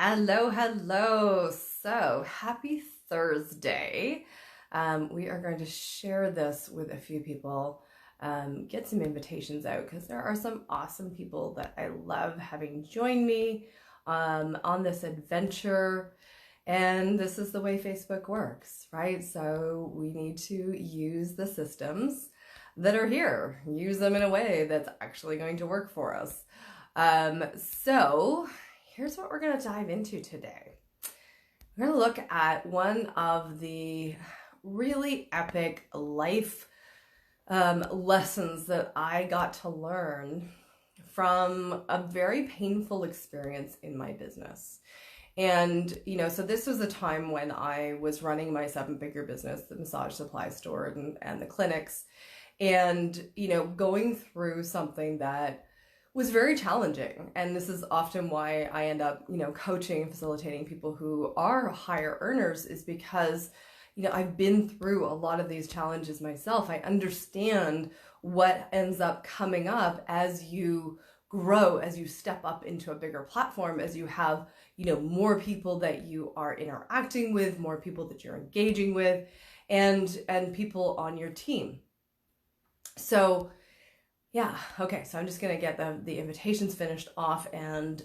Hello, hello. So happy Thursday. We are going to share this with a few people, get some invitations out because there are some awesome people that I love having join me on this adventure. And this is the way Facebook works, right? So we need to use the systems that are here, use them in a way that's actually going to work for us. So here's what we're going to dive into today. We're going to look at one of the really epic life lessons that I got to learn from a very painful experience in my business. And, so this was a time when I was running my 7-figure business, the massage supply store and the clinics, and, going through something that was very challenging. And this is often why I end up, coaching and facilitating people who are higher earners, is because, I've been through a lot of these challenges myself. I understand what ends up coming up as you grow, as you step up into a bigger platform, as you have, more people that you are interacting with, more people that you're engaging with, and people on your team. So yeah, okay, so I'm just gonna get the invitations finished off, and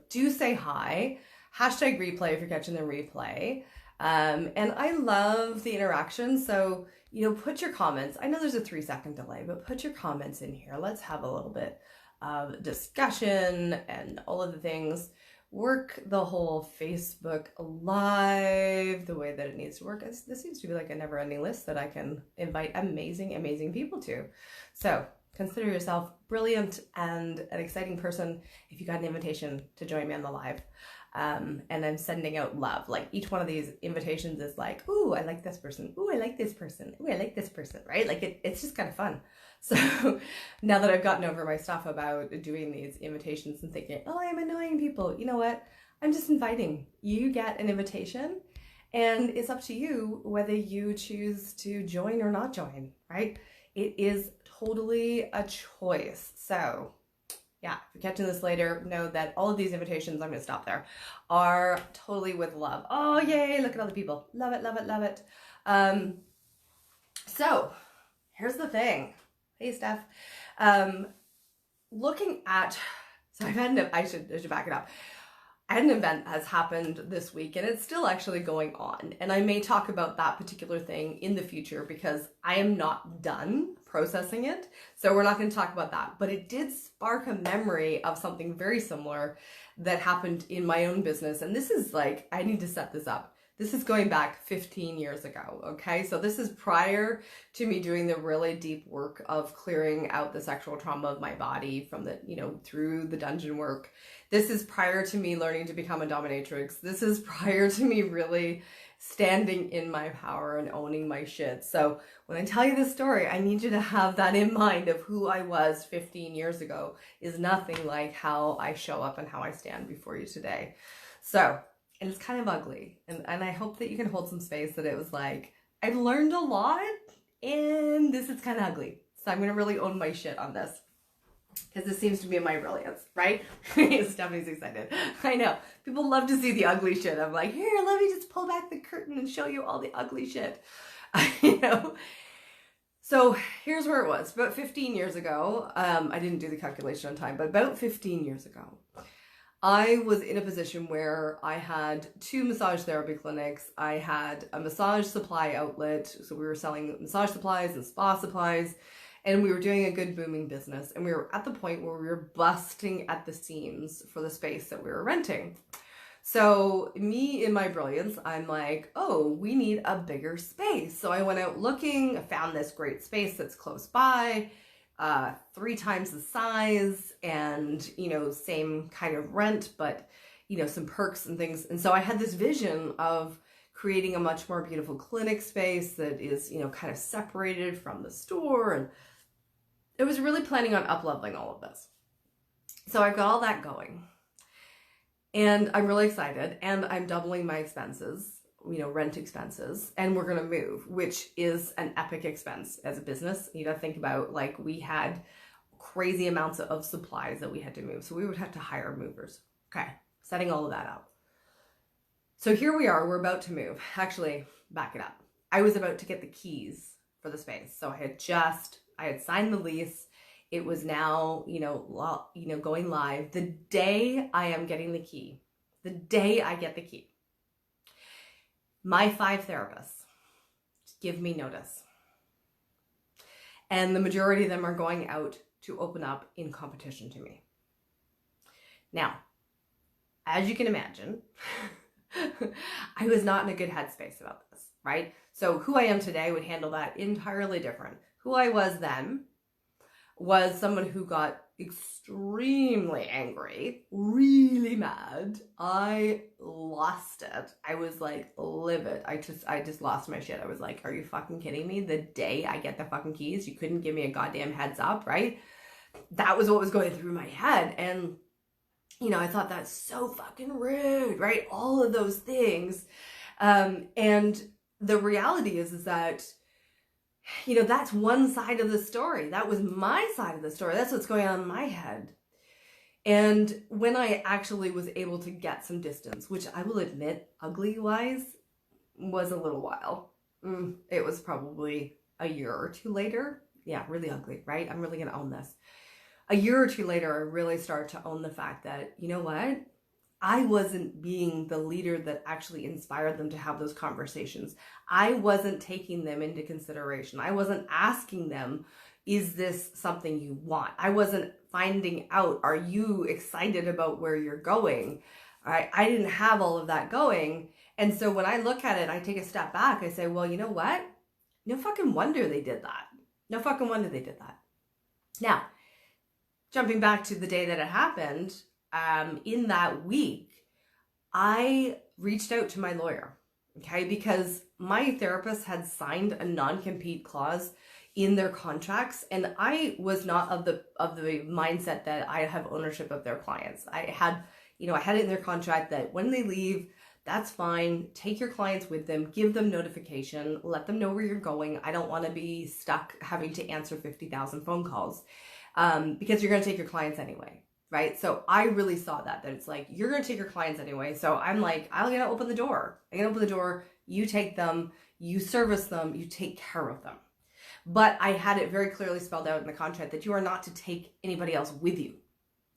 do say hi. Hashtag replay if you're catching the replay. And I love the interaction, so put your comments. I know there's a 3-second delay, but put your comments in here. Let's have a little bit of discussion and all of the things. Work the whole Facebook Live the way that it needs to work. This seems to be like a never-ending list that I can invite amazing people to. So consider yourself brilliant and an exciting person if you got an invitation to join me on the live. And I'm sending out love. Like, each one of these invitations is like, ooh, I like this person. Ooh, I like this person. Ooh, I like this person, right? Like it's just kind of fun. So now that I've gotten over my stuff about doing these invitations and thinking, oh, I'm annoying people, you know what? I'm just inviting. You get an invitation, and it's up to you whether you choose to join or not join, right? It is totally a choice. So yeah, if you're catching this later, know that all of these invitations, I'm going to stop there, are totally with love. Oh, yay, look at all the people. Love it, love it, love it. So here's the thing. Hey, Steph. Looking at, so I've had I should back it up. I had an event has happened this week, and it's still actually going on. And I may talk about that particular thing in the future because I am not done processing it. So we're not going to talk about that. But it did spark a memory of something very similar that happened in my own business. And this is like, I need to set this up. This is going back 15 years ago, okay? So this is prior to me doing the really deep work of clearing out the sexual trauma of my body from the, through the dungeon work. This is prior to me learning to become a dominatrix. This is prior to me really standing in my power and owning my shit. So when I tell you this story, I need you to have that in mind of who I was 15 years ago is nothing like how I show up and how I stand before you today. So, and it's kind of ugly. And I hope that you can hold some space that it was like, I've learned a lot and this is kind of ugly. So I'm going to really own my shit on this. Because this seems to be my brilliance, right? Stephanie's excited. I know. People love to see the ugly shit. I'm like, here, let me just pull back the curtain and show you all the ugly shit. So here's where it was. About 15 years ago, I didn't do the calculation on time, but about 15 years ago, I was in a position where I had 2 massage therapy clinics. I had a massage supply outlet. So we were selling massage supplies and spa supplies. And we were doing a good booming business. And we were at the point where we were busting at the seams for the space that we were renting. So me, in my brilliance, I'm like, oh, we need a bigger space. So I went out looking, I found this great space that's close by, 3 times the size, and, same kind of rent, but, some perks and things. And so I had this vision of creating a much more beautiful clinic space that is, kind of separated from the store. And it was really planning on up-leveling all of this. So I've got all that going. And I'm really excited. And I'm doubling my expenses, rent expenses. And we're going to move, which is an epic expense as a business. You got to think about, like, we had crazy amounts of supplies that we had to move. So we would have to hire movers. Okay, setting all of that up. So here we are, we're about to move. Actually, back it up. I was about to get the keys for the space. So I had signed the lease. It was now, going live. The day I am getting the key, the day I get the key, my 5 therapists give me notice. And the majority of them are going out to open up in competition to me. Now, as you can imagine, I was not in a good headspace about this, right? So who I am today would handle that entirely different. Who I was then was someone who got extremely angry, really mad. I lost it. I was like livid. I just lost my shit. I was like, are you fucking kidding me? The day I get the fucking keys, you couldn't give me a goddamn heads up, right? That was what was going through my head. And I thought that's so fucking rude, right? All of those things. And the reality is that, that's one side of the story. That was my side of the story. That's what's going on in my head. And when I actually was able to get some distance, which I will admit, ugly-wise, was a little while. It was probably a year or two later. Yeah, really ugly, right? I'm really going to own this. A year or two later, I really started to own the fact that, you know what? I wasn't being the leader that actually inspired them to have those conversations. I wasn't taking them into consideration. I wasn't asking them, is this something you want? I wasn't finding out, are you excited about where you're going? I didn't have all of that going. And so when I look at it, I take a step back. I say, well, you know what? No fucking wonder they did that. No fucking wonder they did that. Now, jumping back to the day that it happened, in that week, I reached out to my lawyer, okay? Because my therapist had signed a non-compete clause in their contracts, and I was not of the mindset that I have ownership of their clients. I had it in their contract that when they leave, that's fine. Take your clients with them, give them notification, let them know where you're going. I don't want to be stuck having to answer 50,000 phone calls. Because you're going to take your clients anyway, right? So I really saw that it's like, you're going to take your clients anyway. So I'm like, I'm going to open the door. I'm going to open the door. You take them, you service them, you take care of them. But I had it very clearly spelled out in the contract that you are not to take anybody else with you.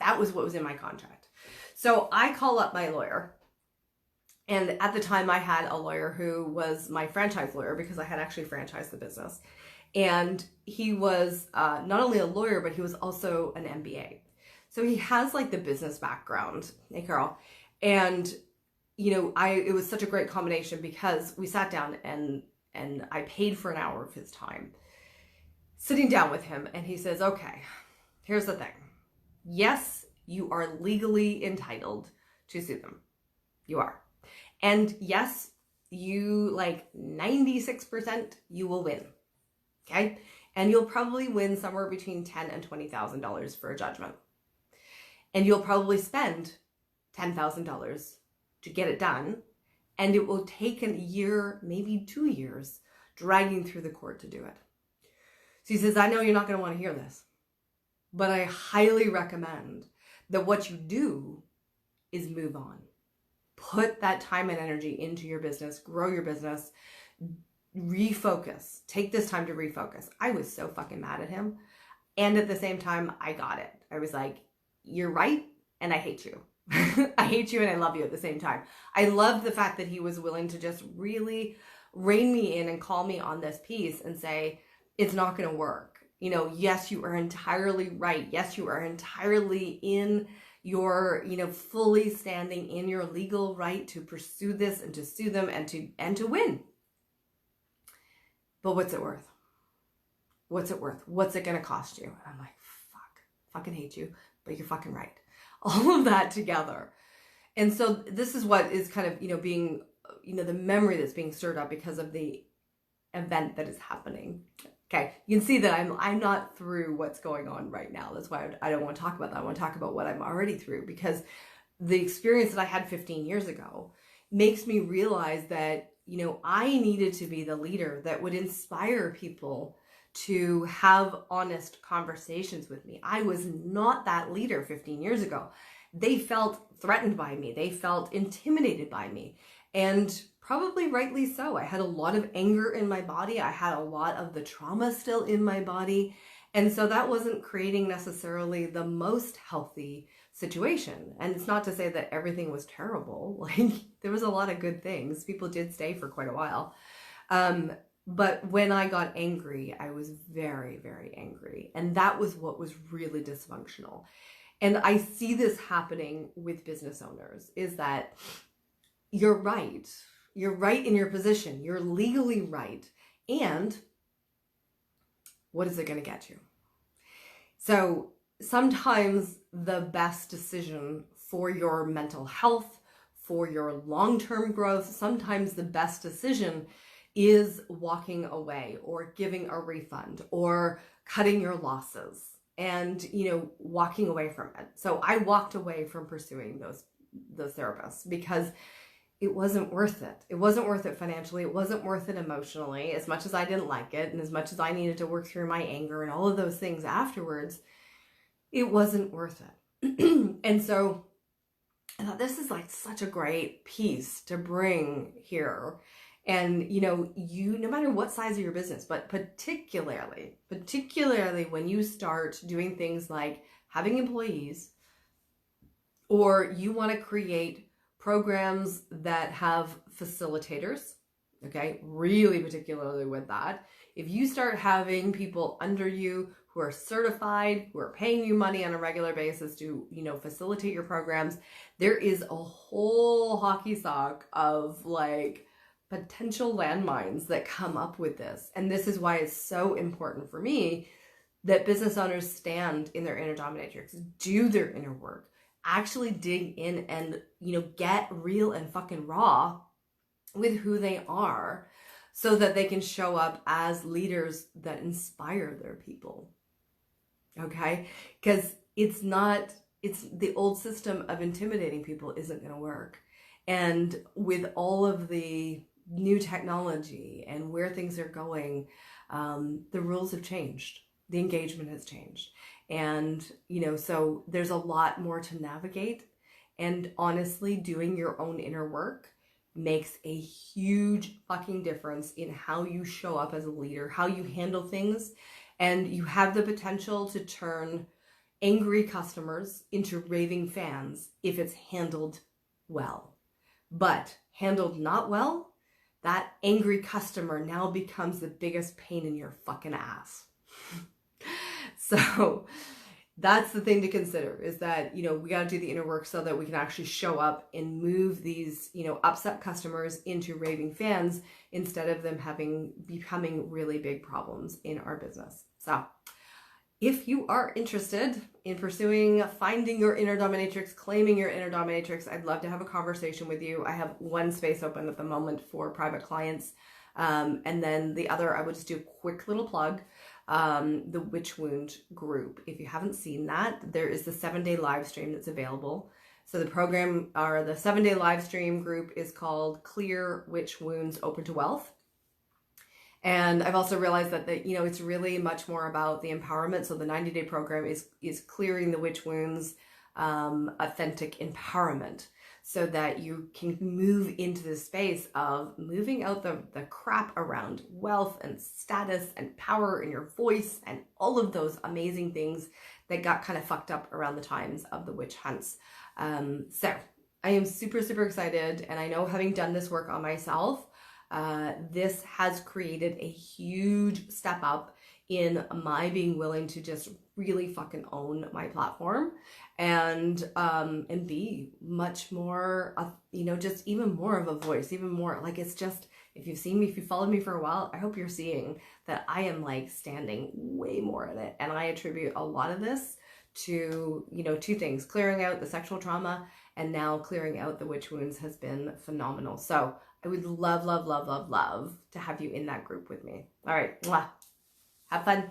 That was what was in my contract. So I call up my lawyer. And at the time I had a lawyer who was my franchise lawyer because I had actually franchised the business. And he was not only a lawyer, but he was also an MBA. So he has like the business background. Hey, Carl. And, it was such a great combination because we sat down and I paid for an hour of his time sitting down with him. And he says, okay, here's the thing. Yes, you are legally entitled to sue them. You are. And yes, you 96% you will win. Okay. And you'll probably win somewhere between $10,000 and $20,000 for a judgment. And you'll probably spend $10,000 to get it done. And it will take a year, maybe 2 years, dragging through the court to do it. So he says, I know you're not going to want to hear this, but I highly recommend that what you do is move on. Put that time and energy into your business, grow your business, refocus. Take this time to refocus. I was so fucking mad at him. And at the same time, I got it. I was like, you're right, and I hate you. I hate you and I love you at the same time. I love the fact that he was willing to just really rein me in and call me on this piece and say, it's not going to work. Yes, you are entirely right. Yes, you are entirely in your, fully standing in your legal right to pursue this and to sue them and to win. But what's it worth? What's it worth? What's it going to cost you? And I'm like, fucking hate you, but you're fucking right. All of that together. And so this is what is kind of, being, the memory that's being stirred up because of the event that is happening. Okay. You can see that I'm not through what's going on right now. That's why I don't want to talk about that. I want to talk about what I'm already through, because the experience that I had 15 years ago makes me realize that, I needed to be the leader that would inspire people to have honest conversations with me. I was not that leader 15 years ago. They felt threatened by me. They felt intimidated by me. And probably rightly so. I had a lot of anger in my body. I had a lot of the trauma still in my body. And so that wasn't creating necessarily the most healthy situation. And it's not to say that everything was terrible. Like, there was a lot of good things. People did stay for quite a while. But when I got angry, I was very, very angry. And that was what was really dysfunctional. And I see this happening with business owners, is that you're right. You're right in your position. You're legally right. And what is it going to get you? So sometimes the best decision for your mental health, for your long-term growth, sometimes the best decision is walking away or giving a refund or cutting your losses and, walking away from it. So I walked away from pursuing those therapists because it wasn't worth it. It wasn't worth it financially. It wasn't worth it emotionally. As much as I didn't like it and as much as I needed to work through my anger and all of those things afterwards, it wasn't worth it. And so I thought, this is like such a great piece to bring here. And, no matter what size of your business, but particularly when you start doing things like having employees, or you want to create programs that have facilitators, okay, really particularly with that. If you start having people under you who are certified, who are paying you money on a regular basis to, facilitate your programs, there is a whole hockey sock of like potential landmines that come up with this. And this is why it's so important for me that business owners stand in their inner dominatrix, do their inner work, actually dig in and, get real and fucking raw with who they are so that they can show up as leaders that inspire their people. Okay? Because it's the old system of intimidating people isn't going to work. And with all of the new technology and where things are going, the rules have changed. The engagement has changed. And, so there's a lot more to navigate. And honestly, doing your own inner work makes a huge fucking difference in how you show up as a leader, how you handle things. And you have the potential to turn angry customers into raving fans if it's handled well. But handled not well, that angry customer now becomes the biggest pain in your fucking ass. So that's the thing to consider, is that, we got to do the inner work so that we can actually show up and move these, upset customers into raving fans instead of them becoming really big problems in our business. So if you are interested in finding your inner dominatrix, claiming your inner dominatrix, I'd love to have a conversation with you. I have one space open at the moment for private clients. And then the other, I would just do a quick little plug. The Witch Wound group. If you haven't seen that, there is the 7-day live stream that's available. So the 7-day live stream group is called Clear Witch Wounds Open to Wealth. And I've also realized that it's really much more about the empowerment. So the 90-day program is clearing the witch wounds, authentic empowerment, so that you can move into the space of moving out the crap around wealth and status and power in your voice and all of those amazing things that got kind of fucked up around the times of the witch hunts. So I am super, super excited. And I know, having done this work on myself, this has created a huge step up in my being willing to just really fucking own my platform and be much more, just even more of a voice, even more like, it's just, if you've seen me, if you followed me for a while, I hope you're seeing that I am like standing way more in it. And I attribute a lot of this to, two things: clearing out the sexual trauma, and now clearing out the witch wounds has been phenomenal. So I would love, love, love, love, love to have you in that group with me. All right. Mwah. Have fun.